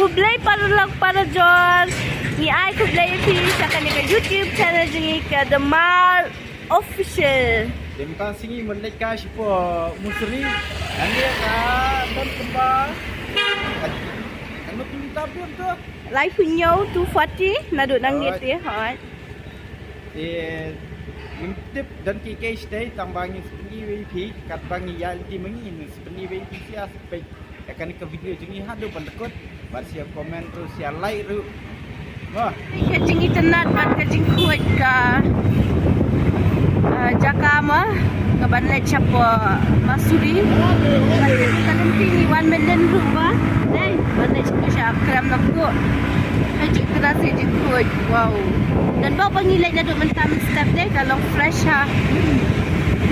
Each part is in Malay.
Kublay parulang para John. Ni ay kublay pi sa kanilang YouTube channel jengi ke The Mar Official. Tentang sini mereka siapa musri, anda dan kembang. Anu pinta pun tu. Live punya 240 naduk nang dia teh hot. Intip dan KK stay tambangnya seperti WP, kat bangi yang di mengi seperti WP sia sampai akan ke video jengi hadu pendekut. Basia komen tu sia like tu. Wah, Kajing internet ban kajing kuat ka. Jakama kabanlet siapa Masuri. Kan tinggi 1 million rupiah. Dai, banlet siapa kram nak ko. Haji kerasi jikut. Wow. Dan bawa pangilai naduk mentam step deh kalau fresh ha.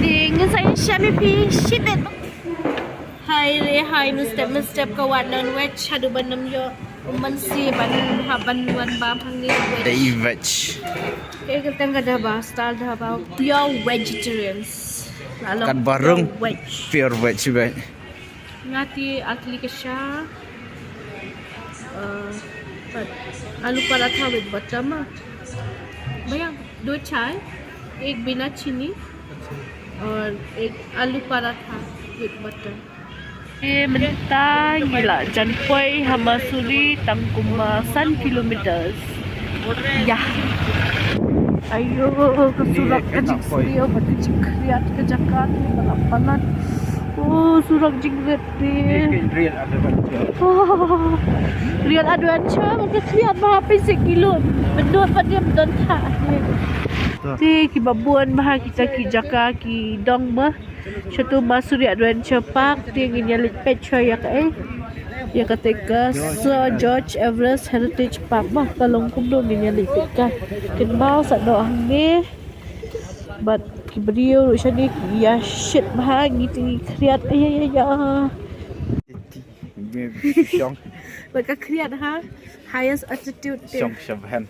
Dengan saya Syami pi shipet. Hai re hai mustep kawan non wedge hadu banam yo. Mansi ban haban wan ba panggil wedge. Day veg. Kayak kita enggak dah bah style dah bah pure vegetarians. Lalu Kan bareng wedge. pure veg juga. Ngati asli kesha. आलू paratha with butter में भैया 2 चाय 1 बिना चीनी और 1 आलू paratha with butter ये mentah gila Janpoi Hamasuri Tangkumasan kilometers ya ayo ke Surat Kajik Surio pada Cikriat ke Jakarta balapanan oh Surat Jingret ni Real adventure mungkin lihat berapa sekilo bendut pada bendut tak ni kibabuan bah kita ki jaka ki dong bah satu Masuri Adventure Park tinggi nyalit pecah ya kai ya ketika Sir George Everest Heritage Park bah kalong kumdo nyalit pecah kenbau sak doang ni but kibrio rusani ya shit bah gitu kriat ya Syong Baka kriat ha highest altitude dia. syong syabahan.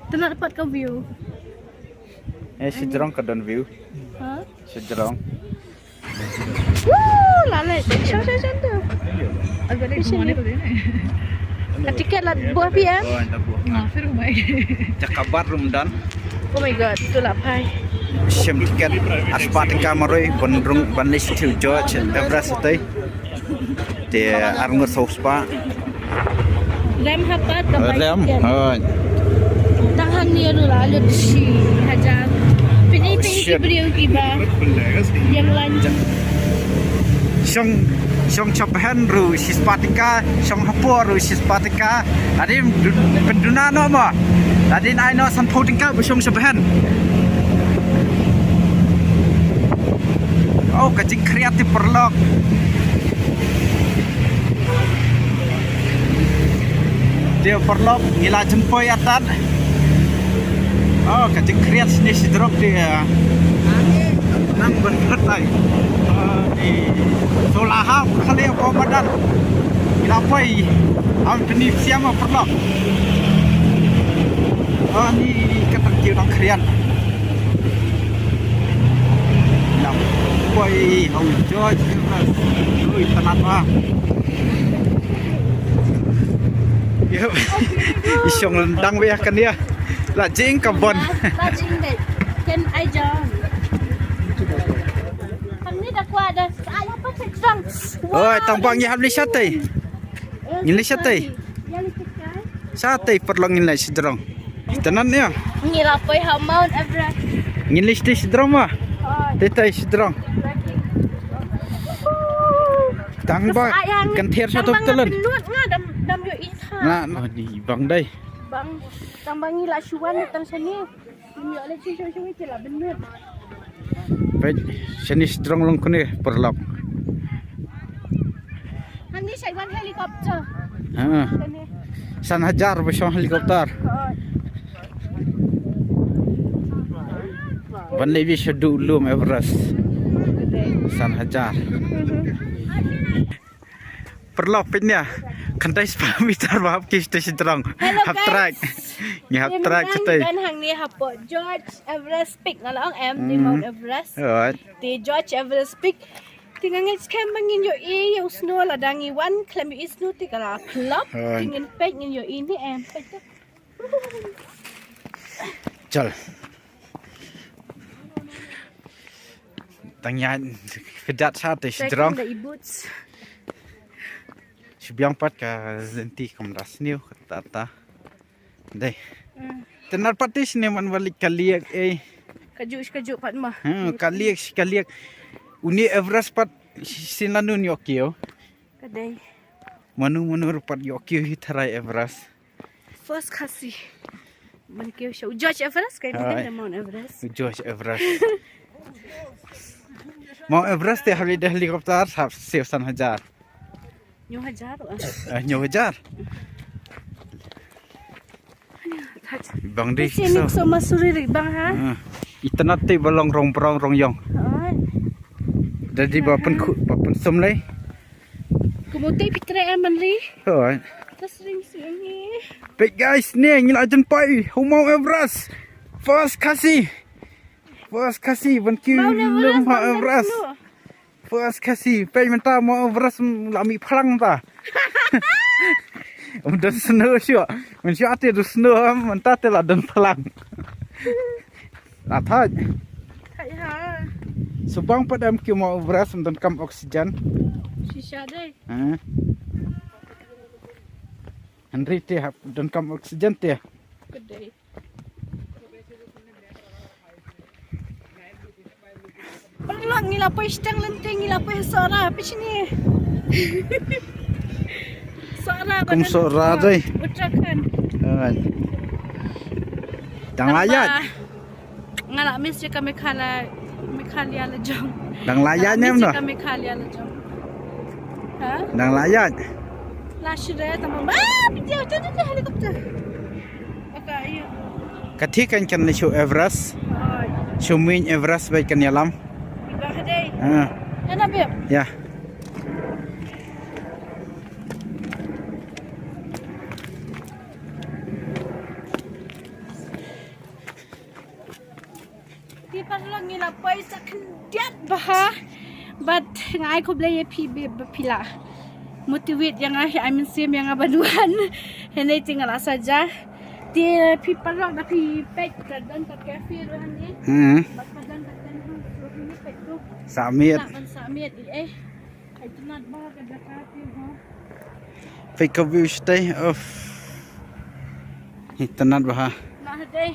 Tu nak dapat kau view. Sejerong ke don view. Ha? Sejerong. Woo, lalai. Show tu. Agak lagi mana tu ni? Tiket lah buah PM. Oh, anda buah. Ngafir rumah. Cakabar rumdan. Oh my god, tu lah pai. Syam tiket aspatika maroi bandrung bandis til George Everest tay. Dia arngur sospa. Rem hapat ka Rem. tiket. Oh. Tahan dia dulu lah, alut si hajar. Pini Shit. beriau kiba. Yang lanjut. Syong chapahan ru sispatika, syong hapor ru sispatika. Tadi penduna no ma. Tadi ai no sanpotika bu syong chapahan. Oh, kacing kreatif perlok. Dia perlok ngila jempoi atat. Oh, kacing kreatif ni si drop dia. Nang bener tay. Di solaha kali apa badan. Ngila pai. Am penip siapa perlok. Oh, ni keterkiu nang kreatif. Boy, hau George, ui tenat mah. Ya, isyong lendang be kan dia. Lajing kabon. Lajing deh. Can I join? Kami dah kuat dah. Ayah apa sedang? Oi, tambang ya habis sate. Ngilai sate. Sate perlu ngilai sedrong. Tenan ya. Ngilai apa ya Mount Everest. Ngilai sedrong mah. Tetai sedrong. Tambang kan tiar satu telan. Benut ngah dam yo inha. Nah, di bang dai. Bang tambang ngilai syuan tang sini. Ini oleh cucu-cucu itu lah benut. Baik, sini sedrong long kene perlok. Hani saya wan helikopter. Ha. Sini. San hajar besok helikopter. Ban lebi syadu ulum Everest. San hajar. Perlok pinnya. Kantai sepamitar bahap kis tu sedrong. Hap track. Ni hap track cetai. Dan hang ni hapo George Everest Peak ngalang di Mount Everest. Oh. Di George Everest Peak Tinggal ngit kem mangin yo yo snow la dangi wan klem yo snow tigala klop tingin pek ngin yo ini pek tu. Chal. Tanya kedat sate sedrong. Da ibuts. Subiang pat ka zenti kamras niu kata. Dai. Tenar patis ne man balik kaliak Kaju pat mah. Kaliak. Uni Everest pat sinanun yokio. Kadai. Manu pat yokio hitarai Everest. First kasih. Menikeu show George Everest kan dia Mount Everest. George Everest. Mount Everest te hari dah helikopter sab sewan hajar. Nyo hajar. Nyo hajar. Bang di Sini so masuri rik bang ha. Itanat te balong rong prong rong yong. Jadi bapen somlai. Kemudian pitra manli. Hoi. Sering sini. Baik guys, ni ngila jumpai Mount Everest. First kasih ban Mount Everest. First kasih, baik mentah Mount Everest lami pelang ta. Dan snow sio. Men sio ate du snow mentah te la dan pelang. Athaj. Thai ha. Subang padam ki Mount Everest dan kam oksigen. Shisha dai. Henry te dan kam oksigen te. Kedai. Pelak ngila apa istang lenteng ngila apa sora apa sini. Sora Kum sora dai. Uttarakhand. Dang layat. Ngalak mesti kami Meghalaya lejong. Dang layat nem no. Kami Meghalaya lejong. Ha? Dang layat. Lashire tamam. Pinjau tu helikopter. Okay, iya. Kathi kan ni show Everest. Show main Everest baik kan yalam. Ibah deh. Enak biar. Ya. Di parlang ngila paisa kendiat bah. But ngai ko blay pila. Motivate yang I'm sim yang abaduan. Henay tinggal saja. Di parlang tapi pek dan kat cafe rohan ni. Badan ni pek tu. Samit. Samit I do not bah kada cafe ha. Fake view stay of. Itanat bah. Nah deh.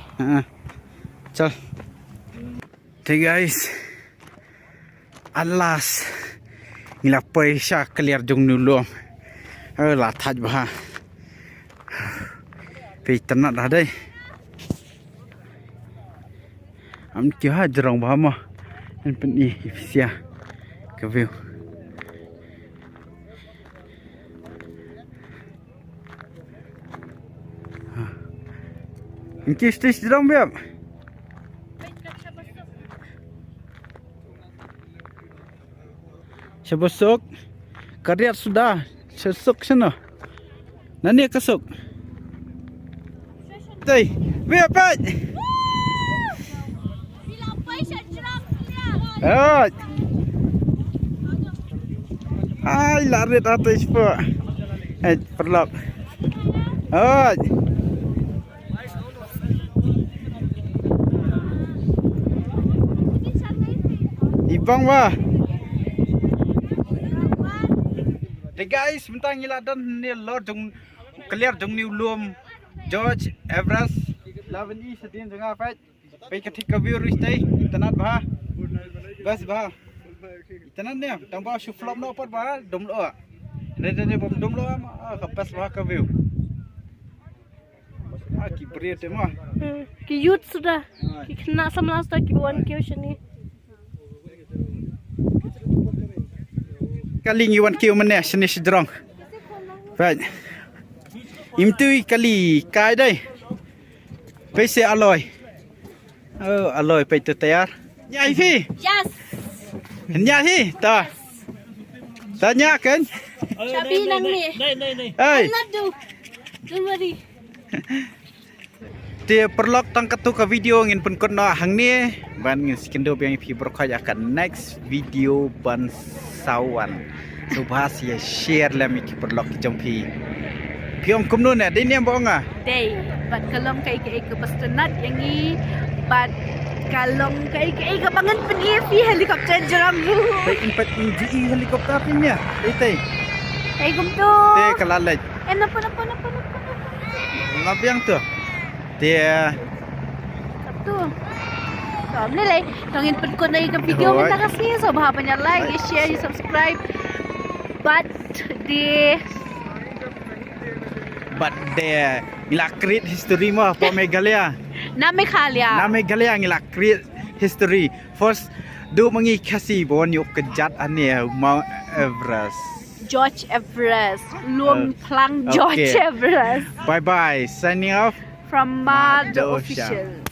Chal. Hey guys. Alas. Ngila paisa clear jong nulom. La thaj bah. Pe tanat dah dai. Am kyo ha jarong bah ma. En pen ni sia. Ke view. Inki stage jarong biap. Sebesok kariat sudah sesuk sana. Nani kesuk. Tei, biar pat. Bila paisa jeram Ah. Ai lari atas po. Perlap. Ah. Ibang ba? The guys, mentang ngila dan ni lord jong clear jong new lum George Everest lawan I sedin jong afat pe kathik ka view ristai tanat bah bas bah tanat ne tang ba shu flop no pot bah dum lo ne bom dum lo ka pas bah ka view ki beri te mah ki youth sudah ki kena sama last ki buan ki sini. Kali ngiwan kiu mana sini sedrong. Right. Imtui kali kai dai. Pese aloy. Oh aloy pe tu tayar. Nyai phi. Yes. Nyai ta. Tanya kan? Sabi nang ni. Đây. Hey. Not do. Don't worry. Dia perlok tang katu ka video ngin pun kon no hang ni ban ngin skindo biang pi berkhaj akan next video ban sawan. Subhas ya share la mi ki perlok ki jompi. Piom kum nu ne din yang bonga. Day, bat kalong kay ke pastanat yang i bat kalong kay ke bangan pen helikopter jarang. Baik impat GE helikopter pinya. Ite. Ay gumto. Te kalalaj. Napa. Labiang tu. Dia Tu. So, nilai. Tangin pen ko na yung video Hoy. minta kasi. So, bahapa niya like, share, subscribe. But dia ngila create history mo po Megalia. na Meghalaya. Na Megalia ngila create history. First do mangi kasi bon yuk kejat ane Mount Everest. George Everest. Luang Plang Okay. George Everest. Bye bye. Signing off. From Mad Mad Official. Official.